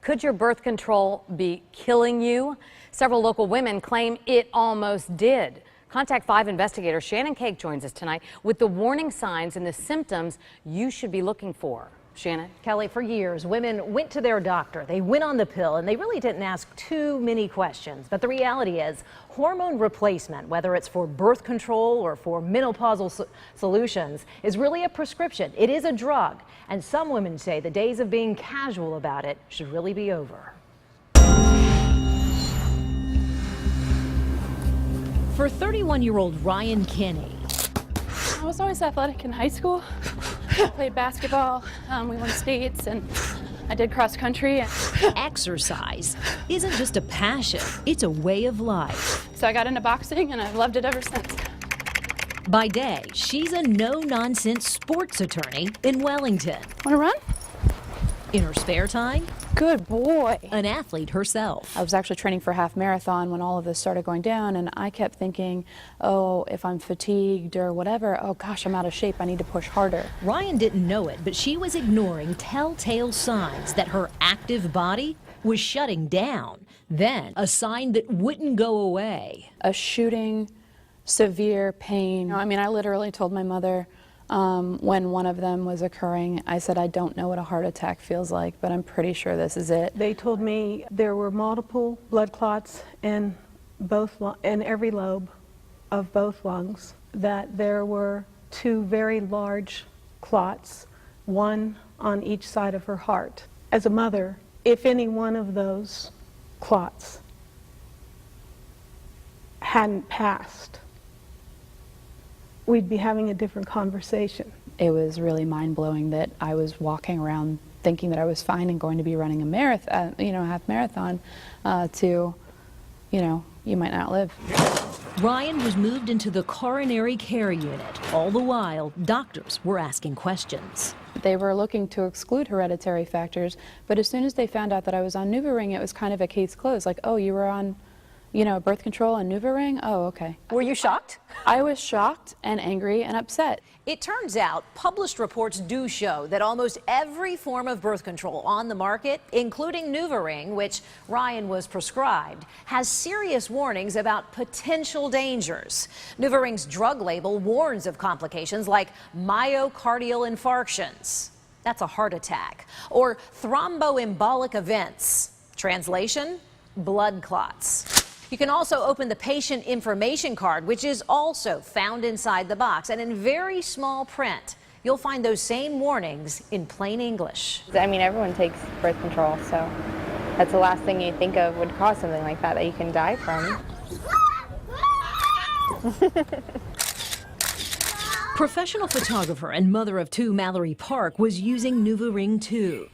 Could your birth control be killing you? Several local women claim it almost did. Contact 5 investigator Shannon Cake joins us tonight with the warning signs and the symptoms you should be looking for. Shannon? Kelly, for years, women went to their doctor. They went on the pill and they really didn't ask too many questions. But the reality is hormone replacement, whether it's for birth control or for menopausal solutions, is really a prescription. It is a drug. And some women say the days of being casual about it should really be over. For 31-year-old Ryan Kinney, I was always athletic in high school. I played basketball, we won states, and I did cross country. exercise isn't just a passion, it's a way of life. So I got into boxing, and I've loved it ever since. By day, she's a no-nonsense sports attorney in Wellington. Want to run? In her spare time, Good boy. an athlete herself. I was actually training for a half marathon when all of this started going down, and I kept thinking, oh, if I'm fatigued or whatever, oh gosh, I'm out of shape, I need to push harder. Ryan didn't know it, but she was ignoring telltale signs that her active body was shutting down. Then, a sign that wouldn't go away. A shooting, severe pain. I mean, I literally told my mother when one of them was occurring, I said, I don't know what a heart attack feels like, but I'm pretty sure this is it. They told me there were multiple blood clots in every lobe of both lungs, that there were 2 very large clots, one on each side of her heart. As a mother, if any one of those clots hadn't passed, we'd be having a different conversation. It was really mind-blowing that I was walking around thinking that I was fine and going to be running a marathon, a half marathon, to, you might not live. Ryan was moved into the coronary care unit. All the while, doctors were asking questions. They were looking to exclude hereditary factors, but as soon as they found out that I was on NuvaRing, it was kind of a case closed. Like, oh, you were on birth control and NuvaRing? Oh, okay. Were you shocked? I was shocked and angry and upset. It turns out published reports do show that almost every form of birth control on the market, including NuvaRing, which Ryan was prescribed, has serious warnings about potential dangers. NuvaRing's drug label warns of complications like myocardial infarctions, that's a heart attack, or thromboembolic events. Translation? Blood clots. You can also open the patient information card, which is also found inside the box. And in very small print, you'll find those same warnings in plain English. I mean, everyone takes birth control, so that's the last thing you think of would cause something like that you can die from. Professional photographer and mother of 2 Mallory Park was using NuvaRing too.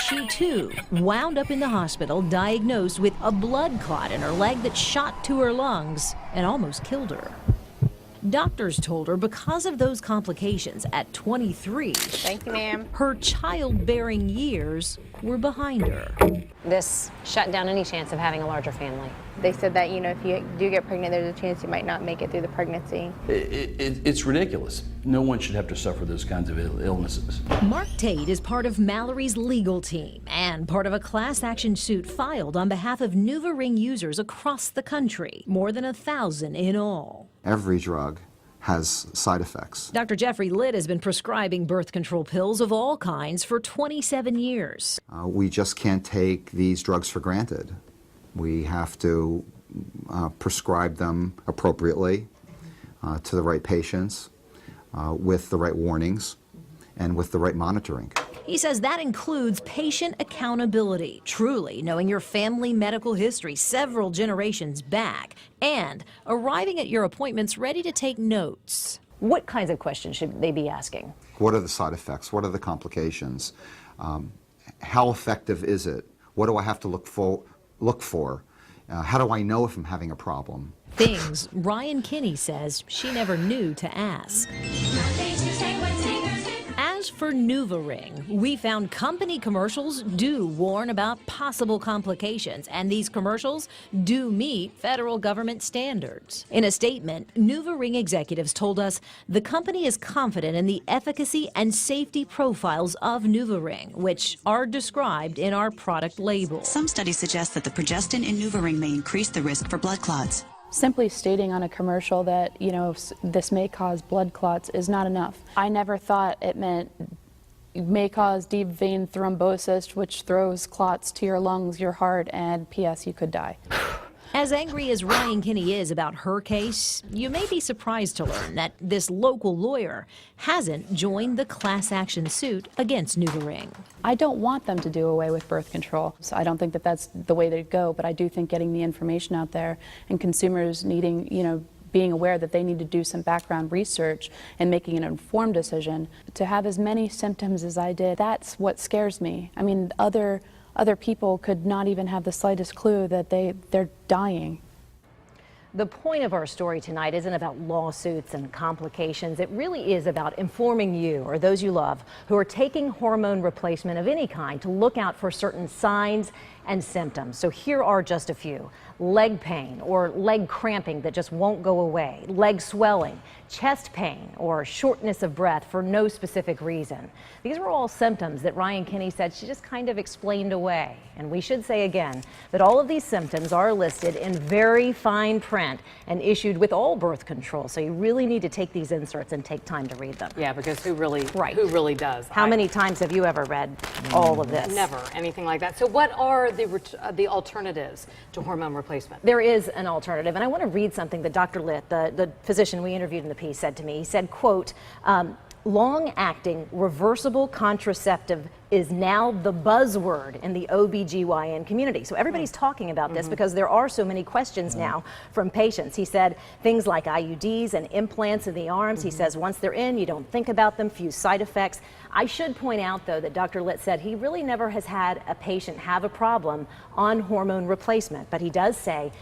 She, too, wound up in the hospital diagnosed with a blood clot in her leg that shot to her lungs and almost killed her. Doctors told her because of those complications at 23, Thank you, ma'am. her childbearing years were behind her. This shut down any chance of having a larger family. They said that, if you do get pregnant, there's a chance you might not make it through the pregnancy. It's ridiculous. No one should have to suffer those kinds of illnesses. Mark Tate is part of Mallory's legal team and part of a class action suit filed on behalf of NuvaRing users across the country, more than 1,000 in all. Every drug has side effects. Dr. Jeffrey Litt has been prescribing birth control pills of all kinds for 27 years. We just can't take these drugs for granted. We have to prescribe them appropriately to the right patients, with the right warnings, and with the right monitoring. He says that includes patient accountability, truly knowing your family medical history several generations back, and arriving at your appointments ready to take notes. What kinds of questions should they be asking? What are the side effects? What are the complications? How effective is it? What do I have to look for? How do I know if I'm having a problem? Things Ryan Kinney says she never knew to ask. As for NuvaRing. We found company commercials do warn about possible complications, and these commercials do meet federal government standards. In a statement, NuvaRing executives told us the company is confident in the efficacy and safety profiles of NuvaRing, which are described in our product label. Some studies suggest that the progestin in NuvaRing may increase the risk for blood clots. Simply stating on a commercial that, this may cause blood clots is not enough. I never thought it meant it may cause deep vein thrombosis, which throws clots to your lungs, your heart, and P.S. you could die. As angry as Ryan Kinney is about her case, you may be surprised to learn that this local lawyer hasn't joined the class action suit against NuvaRing. I don't want them to do away with birth control. So I don't think that that's the way to go, but I do think getting the information out there and consumers needing, being aware that they need to do some background research and making an informed decision. To have as many symptoms as I did, that's what scares me. I mean, other people could not even have the slightest clue that they're dying. The point of our story tonight isn't about lawsuits and complications. It really is about informing you or those you love who are taking hormone replacement of any kind to look out for certain signs and symptoms. So here are just a few. Leg pain or leg cramping that just won't go away, leg swelling, chest pain, or shortness of breath for no specific reason. These were all symptoms that Ryan Kinney said she just kind of explained away. And we should say again that all of these symptoms are listed in very fine print and issued with all birth control. So you really need to take these inserts and take time to read them. Yeah, because who really does? How many times have you ever read all of this? Never, anything like that. So what are the alternatives to hormone replacement? There is an alternative, and I want to read something that Dr. Litt, the physician we interviewed in the piece, said to me. He said, quote, long-acting reversible contraceptive is now the buzzword in the OBGYN community. So everybody's talking about this because there are so many questions now from patients. He said things like IUDs and implants in the arms. He says once they're in, you don't think about them, few side effects. I should point out, though, that Dr. Litt said he really never has had a patient have a problem on hormone replacement, but he does say,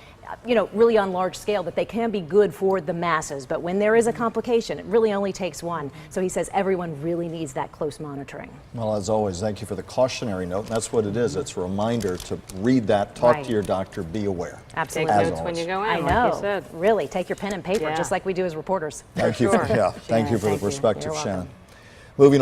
really on large scale, that they can be good for the masses. But when there is a complication, it really only takes one. So he says everyone really needs that close monitoring. Well, as always, thank you for the cautionary note. And that's what it is. It's a reminder to read that, talk to your doctor, be aware. Absolutely. Take notes when you go in, I know. like you said. Really, take your pen and paper, just like we do as reporters. Thank you. sure. Thank you for the perspective, You're Shannon. welcome. Moving on.